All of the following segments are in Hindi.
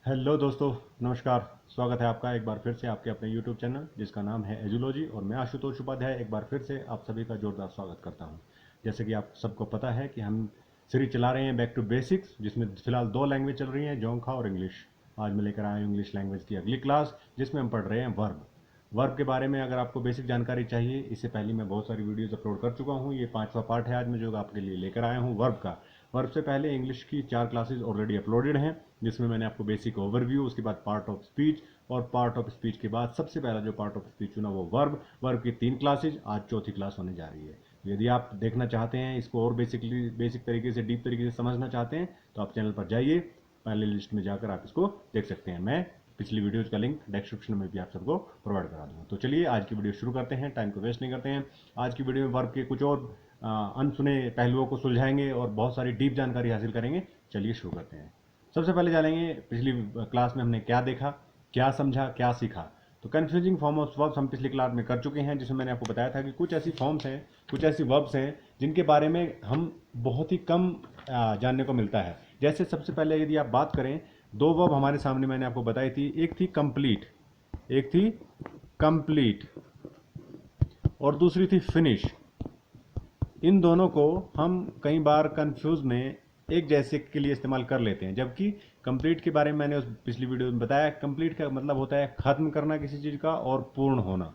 हेलो दोस्तों, नमस्कार। स्वागत है आपका एक बार फिर से आपके अपने यूट्यूब चैनल जिसका नाम है एजुलॉजी और मैं आशुतोष उपाध्याय एक बार फिर से आप सभी का जोरदार स्वागत करता हूं। जैसे कि आप सबको पता है कि हम सीरीज चला रहे हैं बैक टू बेसिक्स, जिसमें फिलहाल दो लैंग्वेज चल रही हैं, जोंखा और इंग्लिश। आज मैं लेकर आया हूं इंग्लिश लैंग्वेज की अगली क्लास, जिसमें हम पढ़ रहे हैं वर्ब। वर्ब के बारे में अगर आपको बेसिक जानकारी चाहिए, इससे पहले मैं बहुत सारी वीडियोस अपलोड कर चुका हूं। ये पांचवा पार्ट है आज मैं जो आपके लिए लेकर आया हूं वर्ब का। वर्ब से पहले इंग्लिश की 4 क्लासेस ऑलरेडी अपलोडेड हैं, जिसमें मैंने आपको बेसिक ओवरव्यू, उसके बाद पार्ट ऑफ स्पीच, और पार्ट ऑफ स्पीच के बाद सबसे पहला जो पार्ट ऑफ स्पीच चुना वो वर्ब। वर्ब की 3 क्लासेज, आज चौथी क्लास होने जा रही है। यदि आप देखना चाहते हैं इसको और बेसिक तरीके से, डीप तरीके से समझना चाहते हैं, तो आप चैनल पर जाइए, पहले लिस्ट में जाकर आप इसको देख सकते हैं। मैं पिछली वीडियोज का लिंक डिस्क्रिप्शन में भी आप सबको प्रोवाइड करा दूंगा। तो चलिए आज की वीडियो शुरू करते हैं, टाइम को वेस्ट नहीं करते हैं। आज की वीडियो में वर्ब के कुछ और अनसुने पहलुओं को सुलझाएंगे और बहुत सारी डीप जानकारी हासिल करेंगे। चलिए शुरू करते हैं। सबसे पहले जानेंगे पिछली क्लास में हमने क्या देखा, क्या समझा, क्या सीखा। तो कन्फ्यूजिंग फॉर्म ऑफ वर्ब्स हम पिछली क्लास में कर चुके हैं, जिसमें मैंने आपको बताया था कि कुछ ऐसी फॉर्म्स हैं, कुछ ऐसी वर्ब्स हैं जिनके बारे में हम बहुत ही कम जानने को मिलता है। जैसे सबसे पहले यदि आप बात करें, दो वर्ब हमारे सामने मैंने आपको बताई थी, एक थी कंप्लीट, एक थी कंप्लीट और दूसरी थी फिनिश। इन दोनों को हम कई बार कंफ्यूज में एक जैसे के लिए इस्तेमाल कर लेते हैं, जबकि कंप्लीट के बारे में मैंने उस पिछली वीडियो में बताया। कंप्लीट का मतलब होता है खत्म करना किसी चीज़ का और पूर्ण होना,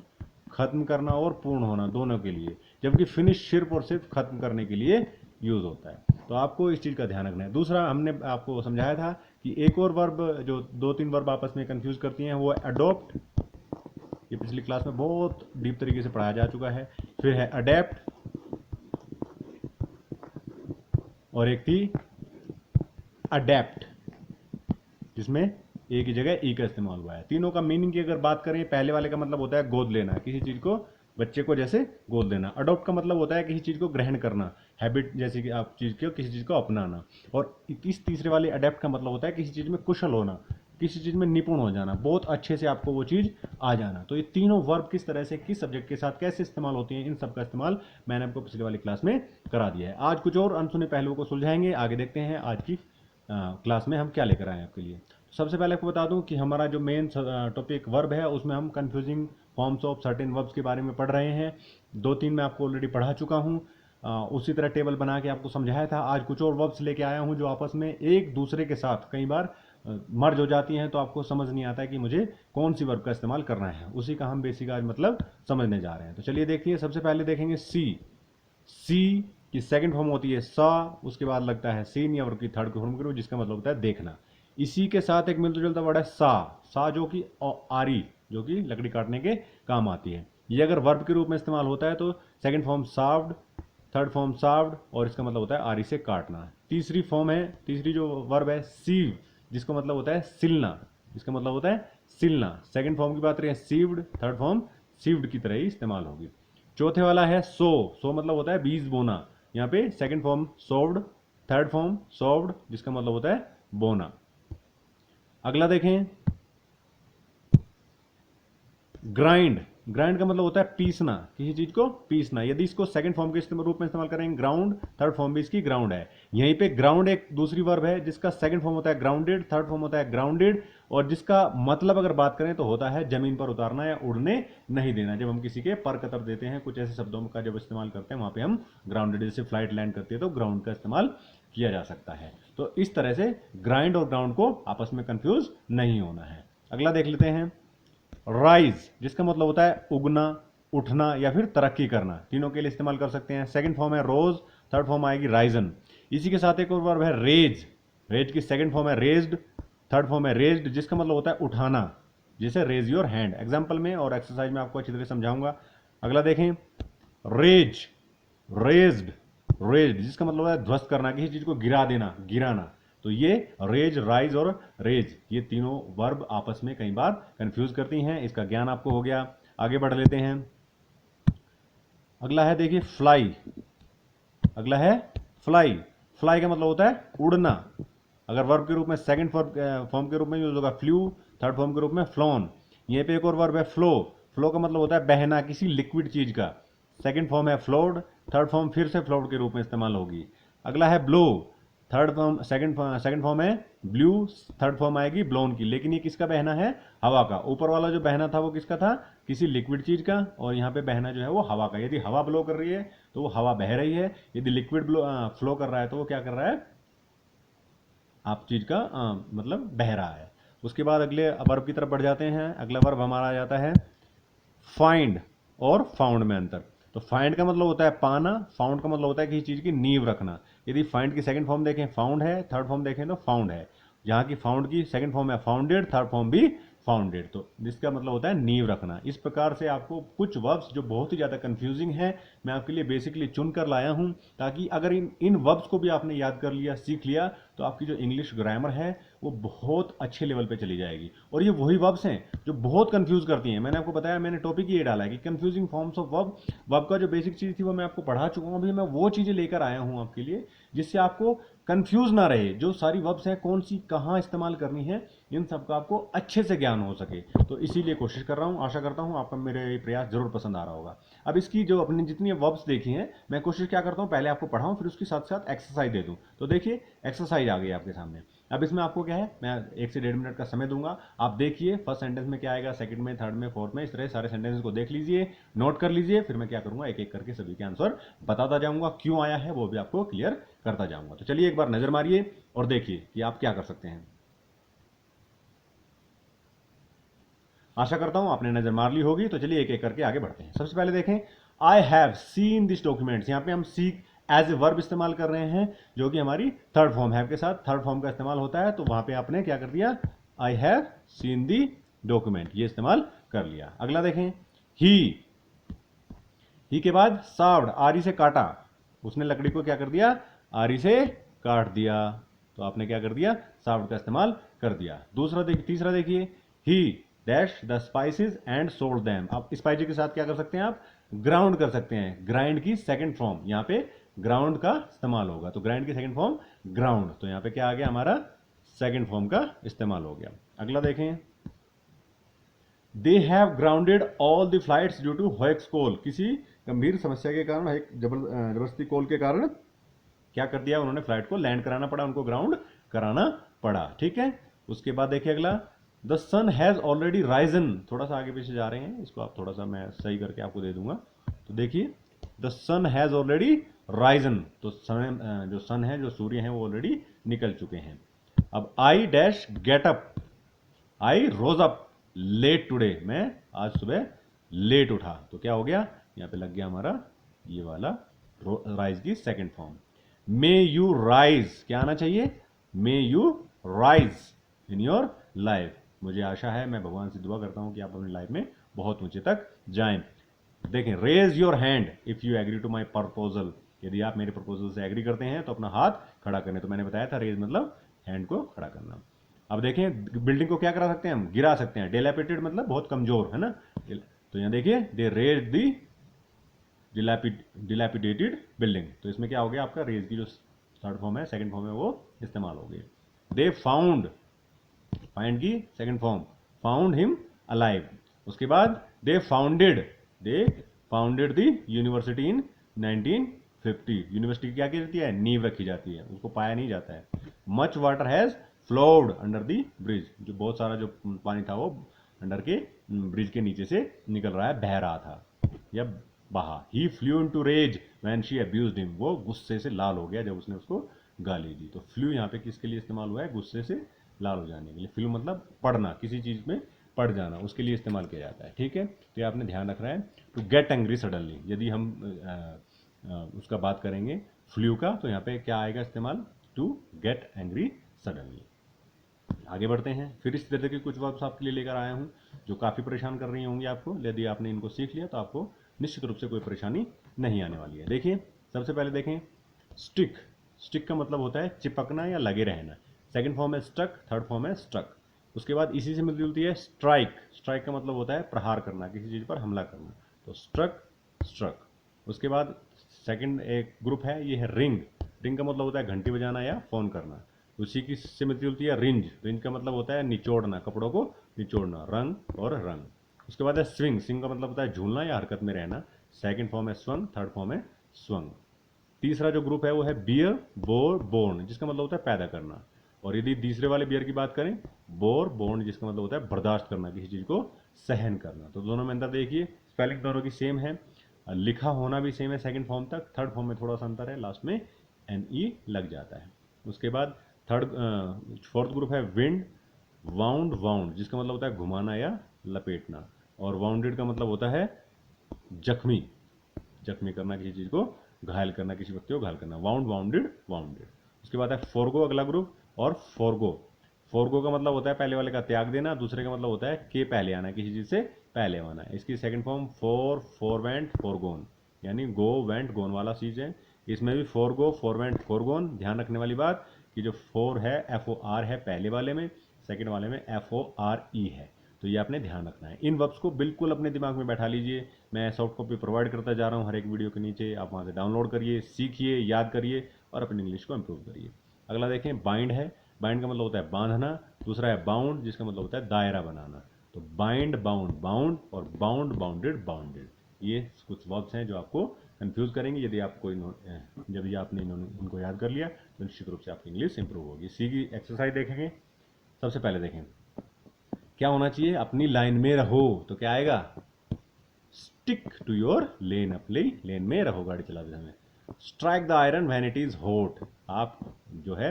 खत्म करना और पूर्ण होना दोनों के लिए, जबकि फिनिश सिर्फ और सिर्फ खत्म करने के लिए यूज होता है। तो आपको इस चीज़ का ध्यान रखना है। दूसरा, हमने आपको समझाया था कि एक और वर्ब जो दो तीन वर्ब आपस में कंफ्यूज करती हैं वो है अडोप्ट। ये पिछली क्लास में बहुत डीप तरीके से पढ़ाया जा चुका है। फिर है अडेप्ट और एक थी अडेप्ट, जिसमें ए की जगह ई का इस्तेमाल हुआ है। तीनों का मीनिंग की अगर बात करें, पहले वाले का मतलब होता है गोद लेना, किसी चीज को, बच्चे को जैसे गोद लेना। अडॉप्ट का मतलब होता है किसी चीज को ग्रहण करना, हैबिट, जैसे कि आप चीज को, किसी चीज को अपनाना। और इस तीसरे वाले अडेप्ट का मतलब होता है किसी चीज में कुशल होना, किसी चीज में निपुण हो जाना, बहुत अच्छे से आपको वो चीज आ जाना। तो ये तीनों वर्ब किस तरह से किस सब्जेक्ट के साथ कैसे इस्तेमाल होती हैं, इन सब का इस्तेमाल मैंने आपको पिछले वाली क्लास में करा दिया है। आज कुछ और अनसुने पहलुओं को सुलझाएंगे। आगे देखते हैं आज की क्लास में हम क्या लेकर आए हैं आपके लिए। सबसे पहले आपको बता दूं कि हमारा जो मेन टॉपिक वर्ब है, उसमें हम confusing forms of certain verbs के बारे में पढ़ रहे हैं। दो तीन मैं आपको ऑलरेडी पढ़ा चुका हूं। उसी तरह टेबल बना के आपको समझाया था। आज कुछ और वर्ब्स लेके आया हूं जो आपस में एक दूसरे के साथ कई बार मर्ज हो जाती हैं, तो आपको समझ नहीं आता है कि मुझे कौन सी वर्ब का इस्तेमाल करना है। उसी का हम बेसिक आज मतलब समझने जा रहे हैं। तो चलिए देखिए, सबसे पहले देखेंगे सी। सी की सेकंड फॉर्म होती है सा, उसके बाद लगता है सीन या वर्ब की थर्ड फॉर्म करो, जिसका मतलब होता है देखना। इसी के साथ एक मिलता जुलता वर्ड है सा। सा जो कि आरी, जो कि लकड़ी काटने के काम आती है। ये अगर वर्ब के रूप में इस्तेमाल होता है तो सेकंड फॉर्म साव्ड, थर्ड फॉर्म साव्ड, और इसका मतलब होता है आरी से काटना। तीसरी फॉर्म है, तीसरी जो वर्ब है सीव, जिसका मतलब होता है सिलना, इसका मतलब होता है सिलना। सेकंड फॉर्म की बात करें सीव्ड, थर्ड फॉर्म सीव्ड की तरह ही इस्तेमाल होगी। चौथे वाला है सो। सो मतलब होता है बीज बोना। यहाँ पे सेकंड फॉर्म सोव्ड, थर्ड फॉर्म सोव्ड, जिसका मतलब होता है बोना। अगला देखें, ग्राइंड। ग्राइंड का मतलब होता है पीसना, किसी चीज को पीसना। यदि इसको सेकंड फॉर्म के रूप में इस्तेमाल करेंगे ग्राउंड, थर्ड फॉर्म भी इसकी ग्राउंड है। यहीं पे ग्राउंड एक दूसरी वर्ब है जिसका सेकंड फॉर्म होता है ग्राउंडेड, थर्ड फॉर्म होता है ग्राउंडेड, और जिसका मतलब अगर बात करें तो होता है जमीन पर उतारना या उड़ने नहीं देना। जब हम किसी के पर कतर देते हैं, कुछ ऐसे शब्दों का जब इस्तेमाल करते हैं, वहां पे हम ग्राउंडेड, जैसे फ्लाइट लैंड करती है तो ग्राउंड का इस्तेमाल किया जा सकता है। तो इस तरह से ग्राइंड और ग्राउंड को आपस में कंफ्यूज नहीं होना है। अगला देख लेते हैं, राइज, जिसका मतलब होता है उगना, उठना या फिर तरक्की करना। तीनों के लिए इस्तेमाल कर सकते हैं। सेकंड फॉर्म है रोज, थर्ड फॉर्म आएगी राइजन। इसी के साथ एक और वर्ब है रेज। रेज की सेकंड फॉर्म है रेज्ड, थर्ड फॉर्म है रेज्ड, जिसका मतलब होता है उठाना, जैसे रेज योर हैंड। एग्जाम्पल में और एक्सरसाइज में आपको अच्छी तरह समझाऊंगा। अगला देखें, रेज, रेज्ड, रेज्ड, जिसका मतलब है ध्वस्त करना, किसी चीज को गिरा देना, गिराना। तो ये रेज, राइज और रेज, ये तीनों वर्ब आपस में कई बार कंफ्यूज करती हैं। इसका ज्ञान आपको हो गया। आगे बढ़ लेते हैं। अगला है देखिए फ्लाई। अगला है फ्लाई। फ्लाई का मतलब होता है उड़ना। अगर वर्ब के रूप में सेकंड फॉर्म के रूप में यूज होगा फ्लू, थर्ड फॉर्म के रूप में फ्लोन। यहीं पे एक और वर्ब है फ्लो। फ्लो का मतलब होता है बहना, किसी लिक्विड चीज का। सेकंड फॉर्म है फ्लोड, थर्ड फॉर्म फिर से फ्लोड के रूप में इस्तेमाल होगी। अगला है blow. Third form, second form है ब्लू थर्ड फॉर्म आएगी ब्लोन की, लेकिन ये किसका बहना है? हवा का। ऊपर वाला जो बहना था वो किसका था? किसी लिक्विड चीज का, और यहाँ पे बहना जो है वो हवा का। यदि हवा ब्लो कर रही है तो वो हवा बह रही है, यदि लिक्विड फ्लो कर रहा है तो वो क्या कर रहा है? आप चीज का मतलब बह रहा है। उसके बाद अगले वर्ब की तरफ बढ़ जाते हैं। अगला वर्ब हमारा आ जाता है फाइंड और फाउंड में अंतर। तो फाइंड का मतलब होता है पाना, फाउंड का मतलब होता है किसी चीज की नींव रखना। यदि फाइंड की सेकंड फॉर्म देखें फाउंड है, थर्ड फॉर्म देखें तो फाउंड है। यहाँ की फाउंड की सेकंड फॉर्म है फाउंडेड, थर्ड फॉर्म भी फाउंडेड, तो जिसका मतलब होता है नींव रखना। इस प्रकार से आपको कुछ वर्ब्स जो बहुत ही ज़्यादा कंफ्यूजिंग है मैं आपके लिए बेसिकली चुन कर लाया हूँ, ताकि अगर इन वर्ब्स को भी आपने याद कर लिया, सीख लिया, तो आपकी जो इंग्लिश ग्रामर है वो बहुत अच्छे लेवल पे चली जाएगी। और ये वही वर्ब्स हैं जो बहुत कंफ्यूज करती हैं। मैंने आपको बताया, मैंने टॉपिक ये डाला है कि confusing forms of verb. Verb का जो बेसिक चीज़ थी वो मैं आपको पढ़ा चुका हूँ, अभी मैं वो चीज़ें लेकर आया हूँ आपके लिए जिससे आपको कंफ्यूज ना रहे। जो सारी वर्ब्स हैं कौन सी कहाँ इस्तेमाल करनी है, इन सब का आपको अच्छे से ज्ञान हो सके। तो इसीलिए कोशिश कर रहा हूँ, आशा करता हूँ आपका मेरे ये प्रयास जरूर पसंद आ रहा होगा। अब इसकी जो अपनी जितनी वर्ब्स देखी हैं, मैं कोशिश क्या करता हूँ, पहले आपको पढ़ाऊँ फिर उसके साथ साथ एक्सरसाइज दे दूँ। तो देखिए एक्सरसाइज आ गई आपके सामने। अब इसमें आपको क्या है, मैं 1 से 1.5 मिनट का समय दूंगा। आप देखिए फर्स्ट सेंटेंस में क्या आएगा, सेकंड में, थर्ड में, फोर्थ में, इस तरह सारे सेंटेंस को देख लीजिए, नोट कर लीजिए। फिर मैं क्या करूंगा, एक एक करके सभी के आंसर बताता जाऊंगा, क्यों आया है वो भी आपको क्लियर करता जाऊंगा। तो चलिए एक बार नजर मारिए और देखिए कि आप क्या कर सकते हैं। आशा करता हूं आपने नजर मार ली होगी। तो चलिए एक एक करके आगे बढ़ते हैं। सबसे पहले देखें, I have seen this documents. यहां पे हम सी एज ए वर्ब इस्तेमाल कर रहे हैं, जो कि हमारी थर्ड फॉर्म हैव के साथ थर्ड फॉर्म का इस्तेमाल होता है। तो वहां पे आपने क्या कर दिया, I have seen the document, ये इस्तेमाल कर लिया। अगला देखें, ही के बाद साव्ड, आरी से काटा, उसने लकड़ी को क्या कर दिया, आरी से काट दिया। तो आपने क्या कर दिया, साव्ड का इस्तेमाल कर दिया। तीसरा देखिए, ही dash the spices and sold them. अब स्पाइसी के साथ क्या कर सकते हैं आप, ग्राउंड कर सकते हैं। ग्राइंड की सेकंड फॉर्म, यहां पे ग्राउंड का इस्तेमाल होगा, तो ग्राइंड की सेकंड फॉर्म ग्राउंड। तो यहां पे क्या आ गया, हमारा सेकंड फॉर्म का इस्तेमाल हो गया। अगला देखें, they have grounded all the flights due to hoax call. किसी गंभीर समस्या के कारण, एक जबरदस्ती कोल के कारण क्या कर दिया उन्होंने, फ्लाइट को लैंड कराना पड़ा, उनको ग्राउंड कराना पड़ा। ठीक है। उसके बाद देखिए अगला, the sun has already risen. थोड़ा सा आगे पीछे जा रहे हैं, इसको आप थोड़ा सा मैं सही करके आपको दे दूंगा। तो देखिए, the sun has already risen, तो जो सन है, जो सूर्य है, वो ऑलरेडी निकल चुके हैं। अब I dash get up, I rose up late today, मैं आज सुबह लेट उठा। तो क्या हो गया, यहां पे लग गया हमारा ये वाला राइज की second form. May you rise, क्या आना चाहिए, may you rise in your life. मुझे आशा है, मैं भगवान से दुआ करता हूं कि आप अपनी लाइफ में बहुत ऊंचे तक जाएं। देखें, raise your hand if you agree to my proposal. यदि आप मेरे प्रपोजल से एग्री करते हैं तो अपना हाथ खड़ा करने। तो मैंने बताया था रेज मतलब हैंड को खड़ा करना। अब देखें, बिल्डिंग को क्या करा सकते हैं हम, गिरा सकते हैं। डेलापिटेड मतलब बहुत कमजोर है ना। तो यहां देखिए, they raze the dilapidated building. तो इसमें क्या हो गया, आपका रेज की जो थर्ड फॉर्म है, सेकंड फॉर्म है, वो इस्तेमाल हो गई। दे फाउंड, फाइंड की second form, found him alive. उसके बाद they founded the university in 1950। University क्या की जाती है, नींव रखी जाती है, उसको पाया नहीं जाता है। Much water has flowed under the bridge. जो बहुत सारा जो पानी था वो अंडर के ब्रिज के नीचे से निकल रहा है, बह रहा था या बहा। He flew into rage when she abused him. वो गुस्से से लाल हो गया जब उसने उसको गाली दी। तो फ्लू यहाँ पे किसके लिए इस्तेमाल हुआ है, गुस्से से लाल हो जाने के लिए। फ्लू मतलब पड़ना, किसी चीज में पड़ जाना, उसके लिए इस्तेमाल किया जाता है। ठीक है। तो ये आपने ध्यान रखना है। टू गेट एंग्री सडनली, यदि हम उसका बात करेंगे फ्लू का, तो यहाँ पे क्या आएगा इस्तेमाल, टू गेट एंग्री सडनली। आगे बढ़ते हैं। फिर इस तरह के कुछ वर्ब्स आपके लिए लेकर आया हूं जो काफी परेशान कर रही होंगी आपको। यदि आपने इनको सीख लिया तो आपको निश्चित रूप से कोई परेशानी नहीं आने वाली है। देखिए, सबसे पहले देखें, स्टिक। स्टिक का मतलब होता है चिपकना या लगे रहना। सेकंड फॉर्म है स्टक, थर्ड फॉर्म है स्ट्रक। उसके बाद इसी से मिलती जुलती है स्ट्राइक। स्ट्राइक का मतलब होता है प्रहार करना, किसी चीज पर हमला करना। तो स्ट्रक, स्ट्रक। उसके बाद सेकंड एक ग्रुप है, ये है रिंग। रिंग का मतलब होता है घंटी बजाना या फोन करना। उसी की से मिलती जुलती है रिंज। रिंज का मतलब होता है निचोड़ना, कपड़ों को निचोड़ना, रंग और रंग। उसके बाद है स्विंग। स्विंग का मतलब होता है झूलना या हरकत में रहना। सेकंड फॉर्म है स्वंग, थर्ड फॉर्म है स्वंग। तीसरा जो ग्रुप है वो है बियर, बोर, बोर्न, जिसका मतलब होता है पैदा करना। और यदि तीसरे वाले बियर की बात करें, बोर बोर्न, जिसका मतलब होता है बर्दाश्त करना, किसी चीज़ को सहन करना। तो दोनों में अंतर देखिए, स्पेलिंग दोनों की सेम है, लिखा होना भी सेम है सेकंड फॉर्म तक, थर्ड फॉर्म में थोड़ा सा अंतर है, लास्ट में एन ई लग जाता है। उसके बाद फोर्थ ग्रुप है विंड, वाउंड वाउंड, जिसका मतलब होता है घुमाना या लपेटना, और वाउंडेड का मतलब होता है जख्मी, जख्मी करना, किसी चीज़ को घायल करना, किसी व्यक्ति को घायल करना, वाउंड वाउंडेड वाउंडेड। उसके बाद है फोरगो अगला ग्रुप, और फोरगो, फोरगो का मतलब होता है पहले वाले का त्याग देना, दूसरे का मतलब होता है के पहले आना, किसी चीज़ से पहले आना। इसकी सेकंड फॉर्म फोर फोरवेंट फोरगोन, यानी गो वेंट गोन वाला चीज़ है। इसमें भी फोरगो फोरवेंट फोरगोन। ध्यान रखने वाली बात कि जो फोर है एफ ओ आर है पहले वाले में, सेकंड वाले में एफ ओ आर ई है, तो ये आपने ध्यान रखना है। इन वर्ब्स को बिल्कुल अपने दिमाग में बैठा लीजिए, मैं सॉफ्ट कॉपी प्रोवाइड करता जा रहा हूँ हर एक वीडियो के नीचे, आप वहाँ से डाउनलोड करिए, सीखिए, याद करिए और अपनी इंग्लिश को इम्प्रूव करिए। अगला देखें, बाइंड है, बाइंड का मतलब होता है बांधना। दूसरा है बाउंड, जिसका मतलब होता है दायरा बनाना। तो बाइंड बाउंड बाउंड, और बाउंड बाउंडेड बाउंडेड, ये कुछ वर्ब्स हैं जो आपको कंफ्यूज करेंगे। यदि आपको यदि आपने इनको याद कर लिया तो निश्चित रूप से आपकी इंग्लिश इंप्रूव होगी। सी की एक्सरसाइज देखेंगे। सबसे पहले देखें क्या होना चाहिए, अपनी लाइन में रहो, तो क्या आएगा, स्टिक टू योर लेन, अपनी लेन में रहो गाड़ी चलाते समय। Strike the iron when it is hot, आप जो है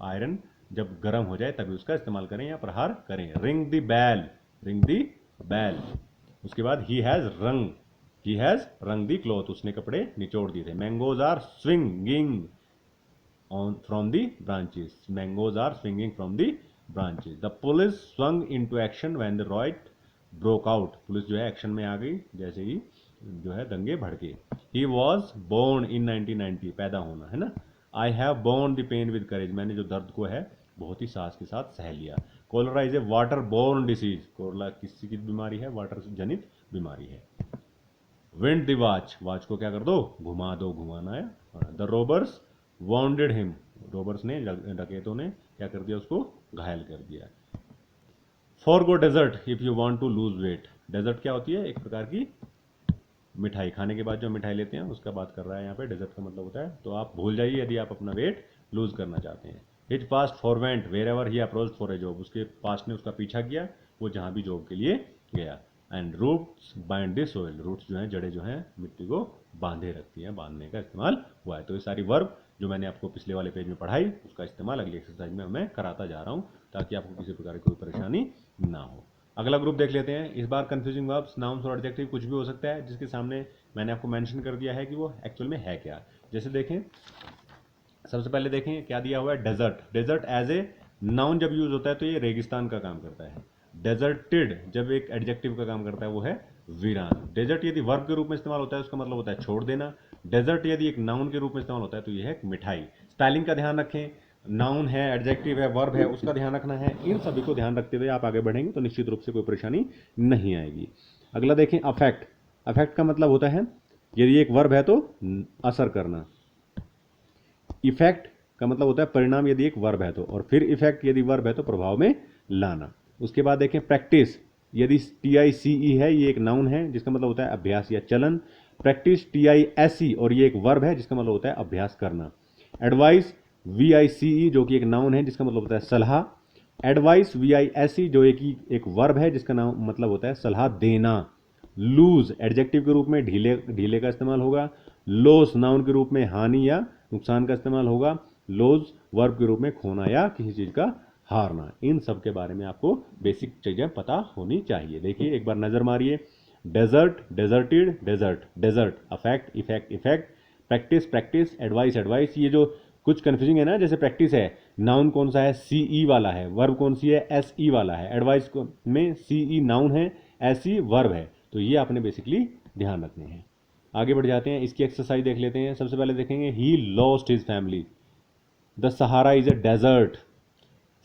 आयरन जब गर्म हो जाए तभी उसका इस्तेमाल करें या प्रहार करें। Ring the bell, ring the bell. उसके बाद he has wrung the cloth, उसने कपड़े निचोड़ दिए थे। Mangoes are swinging on from the branches, mangoes are swinging from the branches. The police swung into action when the riot broke out, police जो है एक्शन में आ गई जैसे ही जो है दंगे भड़के। He was born in 1990, पैदा होना है ना। I have borne the pain with courage, मैंने जो दर्द को है बहुत ही साहस के साथ सह लिया। Cholera is a water borne disease, cholera किसी की बीमारी है, वाटर जनित बीमारी है। विंड द वॉच, वॉच को क्या कर दो, घुमा दो, घुमाना है। The robbers bounded him, robbers ने, डकैतों ने क्या कर दिया, उसको घायल कर दिया। Forgo dessert if you want to lose weight, dessert क्या होती है, एक प्रकार की मिठाई, खाने के बाद जो मिठाई लेते हैं उसका बात कर रहा है यहाँ पे, डेजर्ट का मतलब होता है। तो आप भूल जाइए यदि आप अपना वेट लूज करना चाहते हैं। His past forwent wherever he approach for a job, उसके पास्ट ने उसका पीछा किया, वो जहाँ भी जॉब के लिए गया। And roots bind the soil, roots जो हैं, जड़ें जो हैं, मिट्टी को बांधे रखती हैं, बांधने का इस्तेमाल हुआ है। तो ये सारी वर्ब जो मैंने आपको पिछले वाले पेज में पढ़ाई, उसका इस्तेमाल अगली एक्सरसाइज में मैं कराता जा रहा हूँ ताकि आपको किसी प्रकार की कोई परेशानी ना हो। अगला ग्रुप देख लेते हैं। इस बार कंफ्यूजिंग वर्ब्स, नाउन्स और एडजेक्टिव कुछ भी हो सकता है जिसके सामने मैंने आपको मेंशन कर दिया है कि वो एक्चुअल में है क्या। जैसे देखें, सबसे पहले देखें क्या दिया हुआ है, dessert. Desert as a noun जब यूज होता है तो ये रेगिस्तान का काम करता है। डेजर्टेड जब एक एडजेक्टिव का काम करता है वो है वीरान। डेजर्ट यदि वर्ब के रूप में इस्तेमाल होता है उसका मतलब होता है छोड़ देना। डेजर्ट यदि एक नाउन के रूप में इस्तेमाल होता है तो ये है मिठाई। स्पेलिंग का ध्यान रखें, नाउन है, एडजेक्टिव है, वर्ब है, उसका ध्यान रखना है। इन सभी को ध्यान रखते हुए आप आगे बढ़ेंगे तो निश्चित रूप से कोई परेशानी नहीं आएगी। अगला देखें, अफेक्ट। अफेक्ट का मतलब होता है यदि एक वर्ब है तो असर करना। इफेक्ट का मतलब होता है परिणाम यदि एक वर्ब है तो, और फिर इफेक्ट यदि वर्ब है तो प्रभाव में लाना। उसके बाद देखें प्रैक्टिस, यदि TICE है, ये एक नाउन है जिसका मतलब होता है अभ्यास या चलन। प्रैक्टिस TISE और ये एक वर्ब है जिसका मतलब होता है अभ्यास करना। एडवाइस VICE जो कि एक नाउन है जिसका मतलब होता है सलाह। एडवाइस VISE जो एक वर्ब है जिसका नाम मतलब होता है सलाह देना। लूज एडजेक्टिव के रूप में ढीले ढीले का इस्तेमाल होगा। लॉस नाउन के रूप में हानि या नुकसान का इस्तेमाल होगा। लॉस वर्ब के रूप में खोना या किसी चीज का हारना। इन सब के बारे में आपको बेसिक चीजें पता होनी चाहिए। देखिए एक बार नजर मारिए, desert, deserted, desert, dessert, affect, effect, effect, practice, practise, advice, advise. ये जो कुछ कंफ्यूजिंग है ना, जैसे प्रैक्टिस है, नाउन कौन सा है, CE वाला है, वर्ब कौन सी है, SE वाला है। एडवाइस में CE नाउन है, SE वर्ब है। तो ये आपने बेसिकली ध्यान रखने हैं। आगे बढ़ जाते हैं, इसकी एक्सरसाइज देख लेते हैं। सबसे पहले देखेंगे, he lost his family. The Sahara is a desert.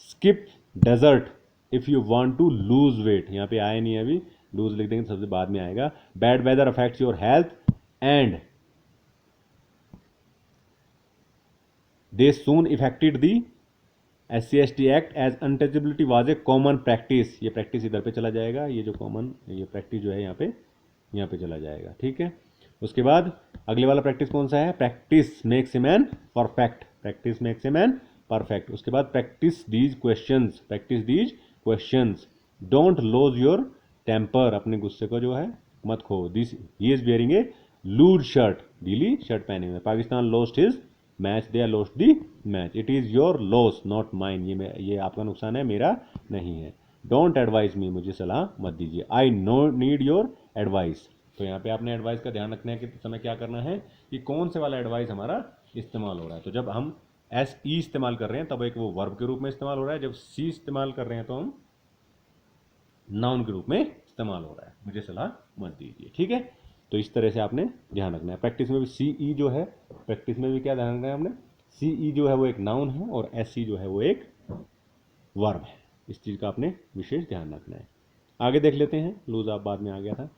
Skip dessert if you want to lose weight, यहाँ पे आया नहीं है अभी, लूज लिख देंगे सबसे बाद में आएगा। Bad weather affects your health and they soon effected the SC/ST act as untouchability was a common practice. ये प्रैक्टिस इधर पे चला जाएगा, ये जो कॉमन ये प्रैक्टिस जो है यहाँ पे चला जाएगा, ठीक है। उसके बाद अगले वाला प्रैक्टिस कौन सा है, practice makes a man perfect. Practice makes a man perfect. उसके बाद practise these questions, don't lose your temper, अपने गुस्से को जो है मत खो। This he is wearing a loose shirt, ढीली शर्ट पहने हुए। Pakistan lost his match, they are lost the match. It is your loss not mine, ये आपका नुकसान है, मेरा नहीं है। डोंट एडवाइस मी, मुझे सलाह मत दीजिए। I know need your advice. तो यहाँ पे आपने एडवाइस का ध्यान रखने के समय क्या करना है कि कौन से वाला एडवाइस हमारा इस्तेमाल हो रहा है। तो जब हम एस ई इस्तेमाल कर रहे हैं तब एक वो वर्ब के रूप में इस्तेमाल हो रहा है, जब सी इस्तेमाल कर रहे हैं तो हम नाउन के रूप में इस्तेमाल हो रहा है। मुझे सलाह मत दीजिए, ठीक है। तो इस तरह से आपने ध्यान रखना है। प्रैक्टिस में भी सी ई जो है, प्रैक्टिस में भी क्या ध्यान रखना है हमने, सी ई जो है वो एक नाउन है और एस ई जो है वो एक वर्ब है। इस चीज़ का आपने विशेष ध्यान रखना है। आगे देख लेते हैं, लूज आप बाद में आ गया था।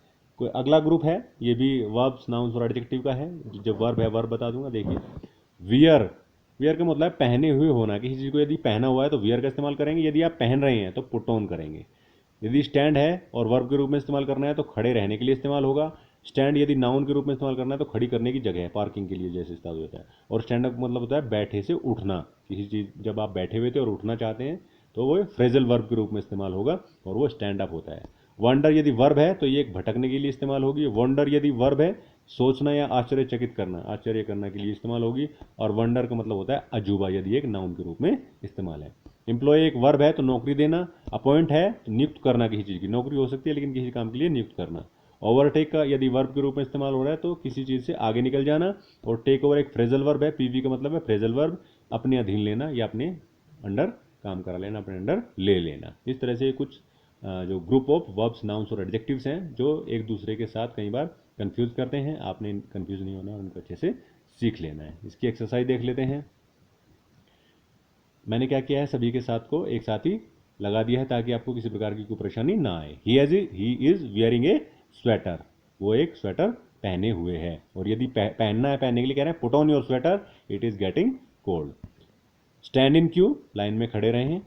कोई अगला ग्रुप है, ये भी वर्ब्स, नाउन्स और एडजेक्टिव का है। जब वर्ब है वर्ब बता दूंगा। देखिए वियर, वियर का मतलब है पहने हुए होना। किसी चीज़ को यदि पहना हुआ है तो वियर का इस्तेमाल करेंगे, यदि आप पहन रहे हैं तो पुट ऑन करेंगे। यदि स्टैंड है और वर्ब के रूप में इस्तेमाल करना है तो खड़े रहने के लिए इस्तेमाल होगा। स्टैंड यदि नाउन के रूप में इस्तेमाल करना है तो खड़ी करने की जगह है, पार्किंग के लिए जैसे इस्तेमाल होता है। और स्टैंड अप मतलब होता है बैठे से उठना। किसी चीज़, जब आप बैठे हुए थे और उठना चाहते हैं तो वो फ्रेजल वर्ब के रूप में इस्तेमाल होगा और वो स्टैंड अप होता है। वंडर यदि वर्ब है तो ये एक भटकने के लिए इस्तेमाल होगी। वंडर यदि वर्ब है सोचना या आश्चर्यचकित करना, आश्चर्य करने के लिए इस्तेमाल होगी। और वंडर का मतलब होता है अजूबा, यदि एक नाउन के रूप में इस्तेमाल है। एम्प्लॉय एक वर्ब है तो नौकरी देना। अपॉइंट है तो नियुक्त करना, किसी चीज़ की नौकरी हो सकती है लेकिन किसी काम के लिए नियुक्त करना। ओवरटेक का यदि वर्ब के रूप में इस्तेमाल हो रहा है तो किसी चीज़ से आगे निकल जाना। और टेक ओवर एक फ्रेजल वर्ब है, पीवी का मतलब है फ्रेजल वर्ब, अपने अधीन लेना या अपने अंडर काम करा लेना, अपने अंडर ले लेना। इस तरह से कुछ जो ग्रुप ऑफ वर्ब्स, नाउन्स और एडजेक्टिव्स हैं जो एक दूसरे के साथ कई बार कंफ्यूज करते हैं। आपने कंफ्यूज नहीं होना, उनको अच्छे से सीख लेना है। इसकी एक्सरसाइज देख लेते हैं। मैंने क्या किया है, सभी के साथ को एक साथ ही लगा दिया है ताकि आपको किसी प्रकार की कोई परेशानी ना आए। He is wearing A sweater, वो एक स्वेटर पहने हुए है। और यदि पहनना है, पहनने के लिए कह रहे हैं put on your sweater, it is getting cold. Stand in queue, line में खड़े रहें।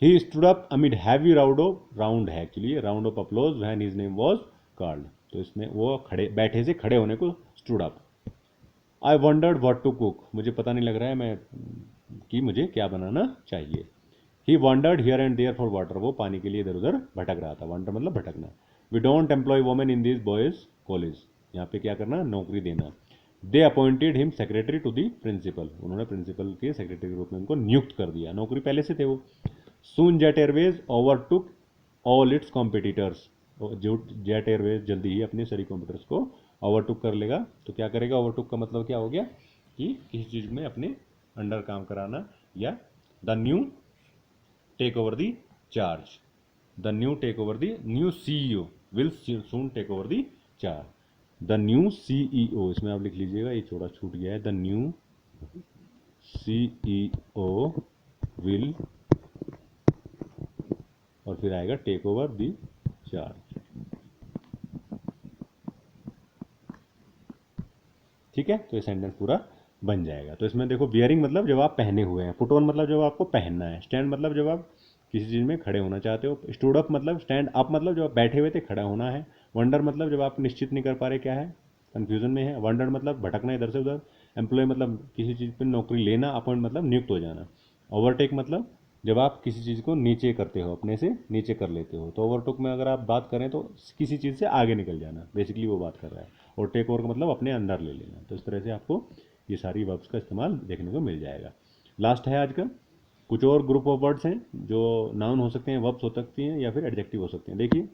He stood up amid heavy round है actually round of applause when his name was called. तो इसमें वो खड़े, बैठे से खड़े होने को stood up. I wondered what to cook, मुझे पता नहीं लग रहा है मैं कि मुझे क्या बनाना चाहिए। He wandered here and there for water, वो पानी के लिए इधर उधर भटक रहा था। वंडर मतलब भटकना। We don't employ women in this boys college, यहाँ पे क्या करना, नौकरी देना। They appointed him secretary to the principal, उन्होंने प्रिंसिपल के सेक्रेटरी के रूप में उनको नियुक्त कर दिया, नौकरी पहले से थे वो। Soon Jet Airways overtook all its competitors, Jet Airways जल्दी ही अपने सभी कॉम्पिटिटर्स को ओवरटुक कर लेगा। तो क्या करेगा, ओवरटुक का मतलब क्या हो गया कि किसी चीज़ में अपने अंडर काम कराना, या the new take over the charge, the new take over the new CEO will soon take over the charge. The new CEO, इसमें आप लिख लीजिएगा, ये थोड़ा छूट गया है। द न्यू सीईओ विल, और फिर आएगा टेक ओवर दी चार्ज। ठीक है, तो ये सेंटेंस पूरा बन जाएगा। तो इसमें देखो, बियरिंग मतलब जब आप पहने हुए हैं, पुट ऑन मतलब जब आपको पहनना है, स्टैंड मतलब जब आप किसी चीज़ में खड़े होना चाहते हो, स्टूड अप मतलब स्टैंड अप मतलब जब आप बैठे हुए थे, खड़ा होना है। वंडर मतलब जब आप निश्चित नहीं कर पा रहे क्या है, कन्फ्यूजन में है। वंडर मतलब भटकना इधर से उधर। एम्प्लॉय मतलब किसी चीज़ पर नौकरी लेना। अपॉइंट मतलब नियुक्त हो जाना। ओवरटेक मतलब जब आप किसी चीज़ को नीचे करते हो, अपने से नीचे कर लेते हो। तो ओवरटेक में अगर आप बात करें तो किसी चीज़ से आगे निकल जाना, बेसिकली वो बात कर रहा है। और टेक ओवर का मतलब अपने अंदर ले लेना। तो इस तरह से आपको ये सारी वर्ब्स का इस्तेमाल देखने को मिल जाएगा। लास्ट है आज का, कुछ और ग्रुप ऑफ वर्ड्स हैं जो नाउन हो सकते हैं, वर्ब्स हो सकती हैं, या फिर एडजेक्टिव हो सकते हैं। देखिए,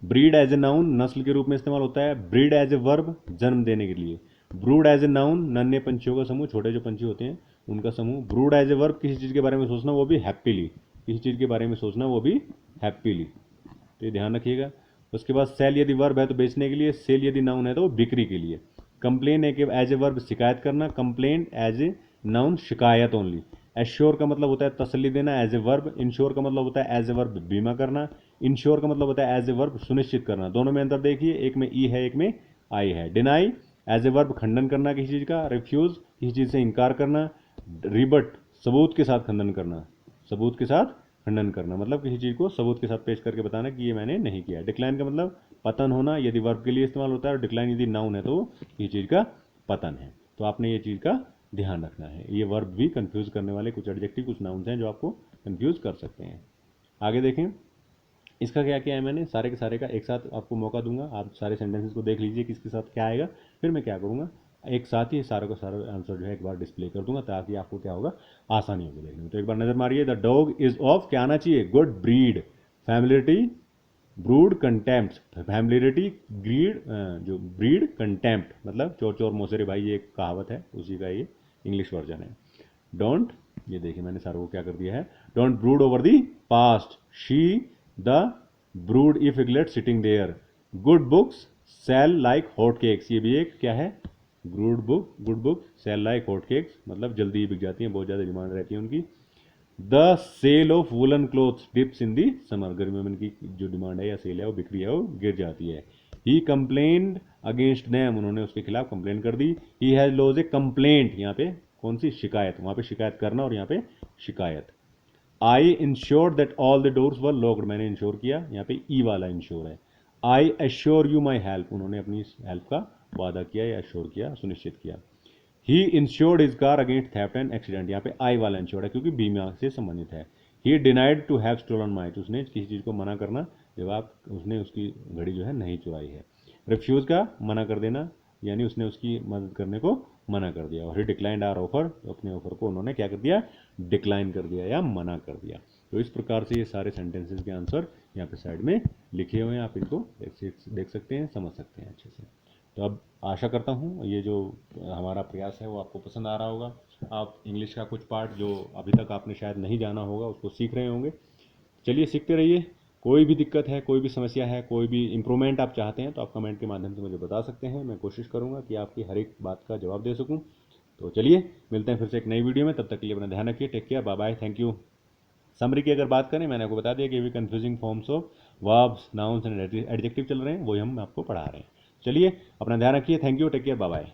ब्रीड एज ए नाउन नस्ल के रूप में इस्तेमाल होता है। ब्रीड एज ए वर्ब जन्म देने के लिए। ब्रूड एज ए नाउन नन्हे पंछियों का समूह, छोटे जो पंछी होते हैं उनका समूह। ब्रूड एज ए वर्ब किसी चीज़ के बारे में सोचना, वो भी हैप्पीली, किसी चीज़ के बारे में सोचना वो भी हैप्पीली। तो ये ध्यान रखिएगा। उसके बाद सेल यदि वर्ब है तो बेचने के लिए, सेल यदि नाउन है तो वो बिक्री के लिए। कंप्लेन एक एज ए वर्ब शिकायत करना, कंप्लेन एज ए नाउन शिकायत ओनली। एश्योर का मतलब होता है तसल्ली देना एज ए वर्ब। इंश्योर का मतलब होता है एज ए वर्ब बीमा करना। इंश्योर का मतलब होता है एज ए वर्ब सुनिश्चित करना। दोनों में अंतर देखिए, एक में ई है एक में आई है। डिनाई एज ए वर्ब खंडन करना किसी चीज़ का। रिफ्यूज किसी चीज़ से इनकार करना। रिबट सबूत के साथ खंडन करना, सबूत के साथ खंडन करना मतलब किसी चीज़ को सबूत के साथ पेश करके बताना कि ये मैंने नहीं किया। डिक्लाइन का मतलब पतन होना, यदि वर्ब के लिए इस्तेमाल होता है। और डिक्लाइन यदि नाउन है तो किसी चीज़ का पतन है। तो आपने ये चीज़ का ध्यान रखना है। ये वर्ब भी कंफ्यूज करने वाले कुछ एडजेक्टिव, कुछ नाउन्स हैं जो आपको कंफ्यूज कर सकते हैं। आगे देखें, इसका क्या किया है मैंने, सारे के सारे का एक साथ आपको मौका दूंगा, आप सारे सेंटेंसेस को देख लीजिए किसके साथ क्या आएगा, फिर मैं क्या करूँगा एक साथ ही सारा का सारा आंसर जो है एक बार डिस्प्ले कर दूंगा, ताकि आपको क्या होगा, आसानी होगी देखने में। तो एक बार नजर मारिए, द डॉग इज ऑफ क्या आना चाहिए, good breed, familiarity, brood, contempt, familiarity, greed, जो ब्रीड, कंटेम्प्ट मतलब चोर चोर मोसेरे भाई, ये एक कहावत है, उसी का ये इंग्लिश वर्जन है। डोंट, ये देखिए मैंने सारों को क्या कर दिया है, don't brood over the past, she the brood if eaglet sitting there, good books sell like hot cakes, ये भी एक क्या है, good book sell like hot cakes मतलब जल्दी ही बिक जाती हैं, बहुत ज़्यादा डिमांड रहती है उनकी। The sale of woollen clothes dips in the summer, गर्मियों में इनकी जो डिमांड है या सेल है वो बिक्री है वो गिर जाती है। ही कंप्लेन्ड अगेंस्ट देम, उन्होंने उसके खिलाफ कंप्लेन कर दी। He has lodge a complaint, यहाँ पे कौन सी, शिकायत, वहाँ पे शिकायत करना और यहाँ पे शिकायत। I ensure that all the doors were locked, मैंने इंश्योर किया, यहाँ पे ई वाला इंश्योर है। I assure you my help, उन्होंने अपनी हेल्प का वादा किया या एश्योर किया, सुनिश्चित किया। He insured his car against theft and accident, यहाँ पे आई वाला इंश्योर्ड है क्योंकि बीमा से संबंधित है। He denied to have stolen might, उसने किसी चीज़ को मना करना जब आप, उसने उसकी घड़ी जो है नहीं चुराई है। रिफ्यूज़ का मना कर देना, यानी उसने उसकी मदद करने को मना कर दिया। और ही डिक्लाइंड आर ऑफर, अपने ऑफर को उन्होंने क्या कर दिया, डिक्लाइन कर दिया या मना कर दिया। तो इस प्रकार से ये सारे सेंटेंसेस के आंसर यहाँ पे साइड में लिखे हुए हैं, आप इनको देख सकते हैं, समझ सकते हैं अच्छे से। तो अब आशा करता हूँ ये जो हमारा प्रयास है वो आपको पसंद आ रहा होगा। आप इंग्लिश का कुछ पार्ट जो अभी तक आपने शायद नहीं जाना होगा उसको सीख रहे होंगे। चलिए सीखते रहिए। कोई भी दिक्कत है, कोई भी समस्या है, कोई भी इम्प्रूवमेंट आप चाहते हैं तो आप कमेंट के माध्यम से मुझे बता सकते हैं। मैं कोशिश करूँगा कि आपकी हर एक बात का जवाब दे सकूँ। तो चलिए मिलते हैं फिर से एक नई वीडियो में, तब तक के लिए अपना ध्यान रखिए। Take care, bye bye, thank you. Summary की अगर बात करें, मैंने आपको बता दिया कि भी confusing forms of verbs, nouns and adjective चल रहे हैं, वही हम आपको पढ़ा रहे हैं। चलिए अपना ध्यान रखिए, thank you, take care, bye bye.